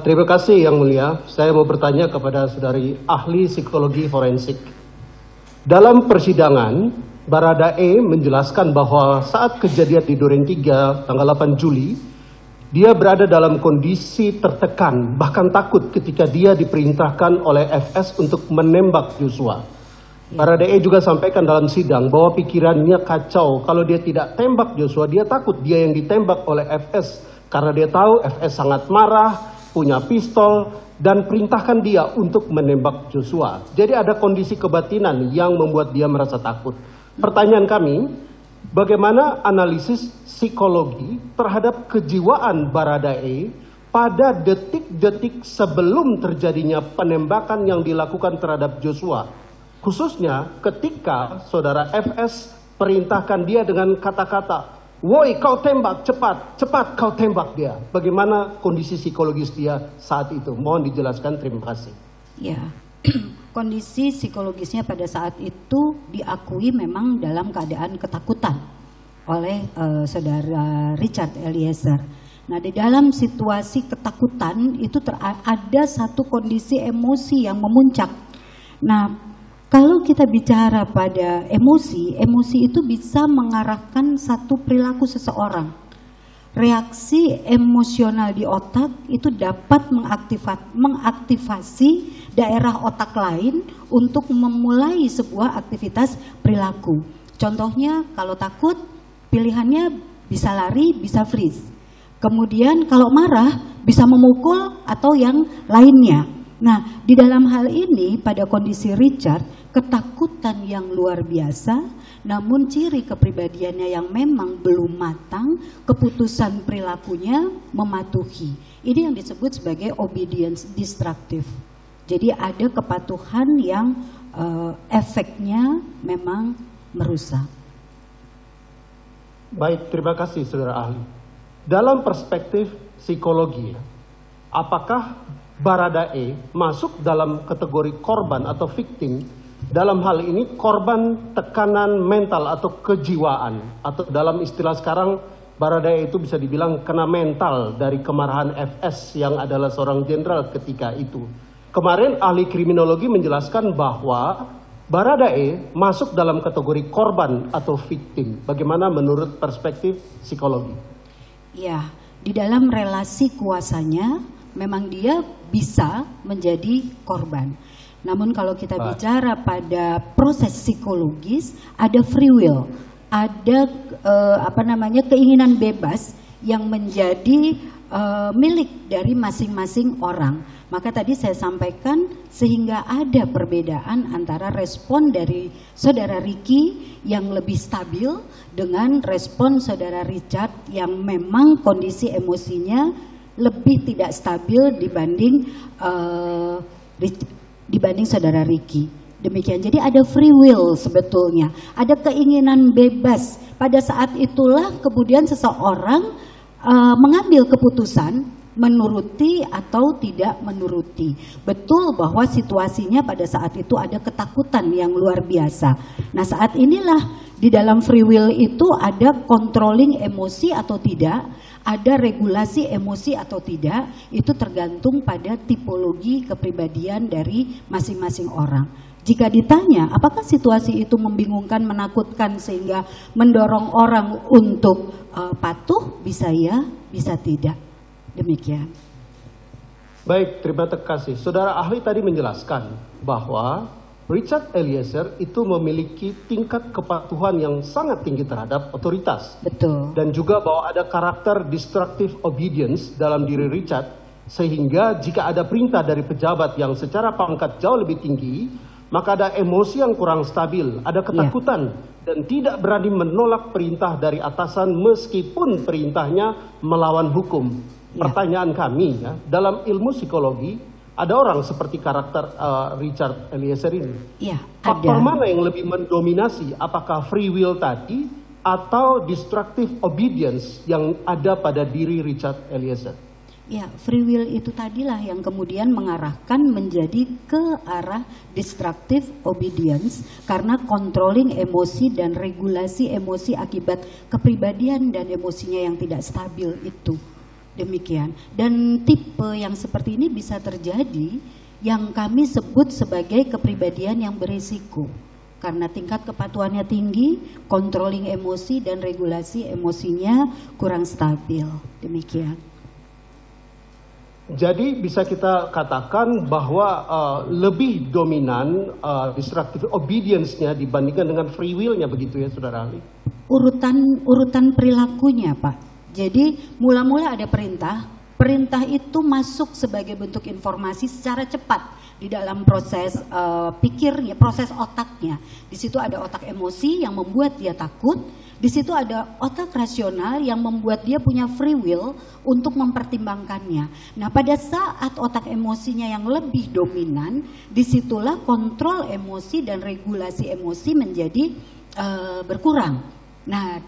Terima kasih Yang Mulia. Saya mau bertanya kepada saudari ahli psikologi forensik. Dalam persidangan, Baradae menjelaskan bahwa saat kejadian di Duren 3 tanggal 8 Juli, dia berada dalam kondisi tertekan, bahkan takut ketika dia diperintahkan oleh FS untuk menembak Joshua. Baradae juga sampaikan dalam sidang bahwa pikirannya kacau. Kalau dia tidak tembak Joshua, dia takut dia yang ditembak oleh FS. Karena dia tahu FS sangat marah, punya pistol, dan perintahkan dia untuk menembak Joshua. Jadi ada kondisi kebatinan yang membuat dia merasa takut. Pertanyaan kami, bagaimana analisis psikologi terhadap kejiwaan Baradae pada detik-detik sebelum terjadinya penembakan yang dilakukan terhadap Joshua? Khususnya ketika saudara FS perintahkan dia dengan kata-kata, "Woi, kau tembak, cepat, cepat kau tembak dia." Bagaimana kondisi psikologis dia saat itu? Mohon dijelaskan, terima kasih. Ya, kondisi psikologisnya pada saat itu diakui memang dalam keadaan ketakutan oleh saudara Richard Eliezer. Nah, di dalam situasi ketakutan itu ada satu kondisi emosi yang memuncak. Nah, kalau kita bicara pada emosi, emosi itu bisa mengarahkan satu perilaku seseorang. Reaksi emosional di otak itu dapat mengaktifasi daerah otak lain untuk memulai sebuah aktivitas perilaku. Contohnya kalau takut, pilihannya bisa lari, bisa freeze. Kemudian kalau marah, bisa memukul atau yang lainnya. Nah, di dalam hal ini pada kondisi Richard, ketakutan yang luar biasa, namun ciri kepribadiannya yang memang belum matang, keputusan perilakunya mematuhi. Ini yang disebut sebagai obedience destructive. Jadi ada kepatuhan yang efeknya memang merusak. Baik, terima kasih saudara ahli. Dalam perspektif psikologi, apakah Baradae masuk dalam kategori korban atau victim? Dalam hal ini korban tekanan mental atau kejiwaan, atau dalam istilah sekarang Baradae itu bisa dibilang kena mental dari kemarahan FS yang adalah seorang jenderal ketika itu. Kemarin ahli kriminologi menjelaskan bahwa Baradae masuk dalam kategori korban atau victim. Bagaimana menurut perspektif psikologi? Ya, di dalam relasi kuasanya memang dia bisa menjadi korban. Namun kalau kita bicara pada proses psikologis, ada free will, ada keinginan bebas yang menjadi milik dari masing-masing orang. Maka tadi saya sampaikan sehingga ada perbedaan antara respon dari saudara Ricky yang lebih stabil dengan respon saudara Richard yang memang kondisi emosinya lebih tidak stabil dibanding saudara Ricky. Demikian, jadi ada free will sebetulnya, ada keinginan bebas. Pada saat itulah kemudian seseorang mengambil keputusan menuruti atau tidak menuruti. Betul bahwa situasinya pada saat itu ada ketakutan yang luar biasa. Nah, saat inilah di dalam free will itu ada controlling emosi atau tidak, ada regulasi emosi atau tidak, itu tergantung pada tipologi kepribadian dari masing-masing orang. Jika ditanya, apakah situasi itu membingungkan, menakutkan sehingga mendorong orang untuk patuh? Bisa ya, bisa tidak. Demikian. Baik, terima kasih. Saudara ahli tadi menjelaskan bahwa Richard Eliezer itu memiliki tingkat kepatuhan yang sangat tinggi terhadap otoritas. Betul. Dan juga bahwa ada karakter destructive obedience dalam diri Richard, sehingga jika ada perintah dari pejabat yang secara pangkat jauh lebih tinggi, maka ada emosi yang kurang stabil, ada ketakutan, dan tidak berani menolak perintah dari atasan meskipun perintahnya melawan hukum. Pertanyaan kami, ya, dalam ilmu psikologi, ada orang seperti karakter Richard Eliezer ini. Faktor mana yang lebih mendominasi? Apakah free will tadi atau destructive obedience yang ada pada diri Richard Eliezer? Ya, free will itu tadilah yang kemudian mengarahkan menjadi ke arah destructive obedience karena controlling emosi dan regulasi emosi akibat kepribadian dan emosinya yang tidak stabil itu. Demikian. Dan tipe yang seperti ini bisa terjadi yang kami sebut sebagai kepribadian yang berisiko. Karena tingkat kepatuhannya tinggi, controlling emosi dan regulasi emosinya kurang stabil. Demikian. Jadi bisa kita katakan bahwa lebih dominan destructive obedience-nya dibandingkan dengan free will-nya, begitu ya Saudara ahli? Urutan perilakunya Pak. Jadi mula-mula ada perintah itu masuk sebagai bentuk informasi secara cepat di dalam proses pikirnya, proses otaknya. Di situ ada otak emosi yang membuat dia takut. Di situ ada otak rasional yang membuat dia punya free will untuk mempertimbangkannya. Nah, pada saat otak emosinya yang lebih dominan, disitulah kontrol emosi dan regulasi emosi menjadi berkurang. Nah,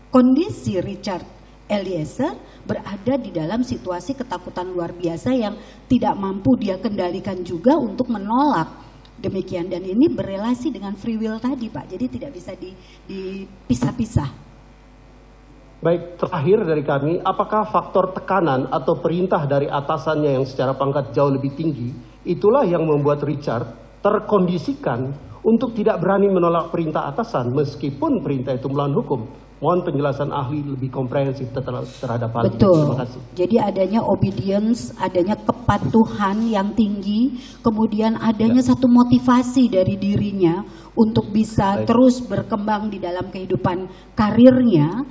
kondisi Richard Eliezer berada di dalam situasi ketakutan luar biasa yang tidak mampu dia kendalikan juga untuk menolak. Demikian, dan ini berelasi dengan free will tadi Pak, jadi tidak bisa dipisah-pisah. Baik, terakhir dari kami, apakah faktor tekanan atau perintah dari atasannya yang secara pangkat jauh lebih tinggi, itulah yang membuat Richard terkondisikan untuk tidak berani menolak perintah atasan meskipun perintah itu melawan hukum? Mohon penjelasan ahli lebih komprehensif terhadap hal ini. Betul. Terima kasih. Jadi adanya obedience, adanya kepatuhan yang tinggi, kemudian adanya satu motivasi dari dirinya untuk bisa terus berkembang di dalam kehidupan karirnya.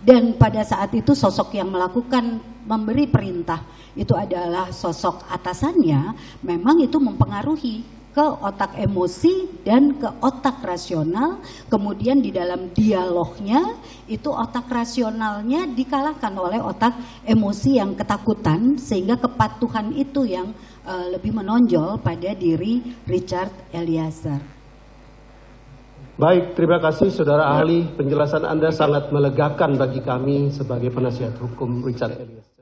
Dan pada saat itu sosok yang melakukan memberi perintah itu adalah sosok atasannya, memang itu mempengaruhi ke otak emosi dan ke otak rasional. Kemudian di dalam dialognya itu otak rasionalnya dikalahkan oleh otak emosi yang ketakutan, sehingga kepatuhan itu yang lebih menonjol pada diri Richard Eliezer. Baik, terima kasih Saudara ahli, penjelasan Anda sangat melegakan bagi kami sebagai penasihat hukum Richard Eliezer.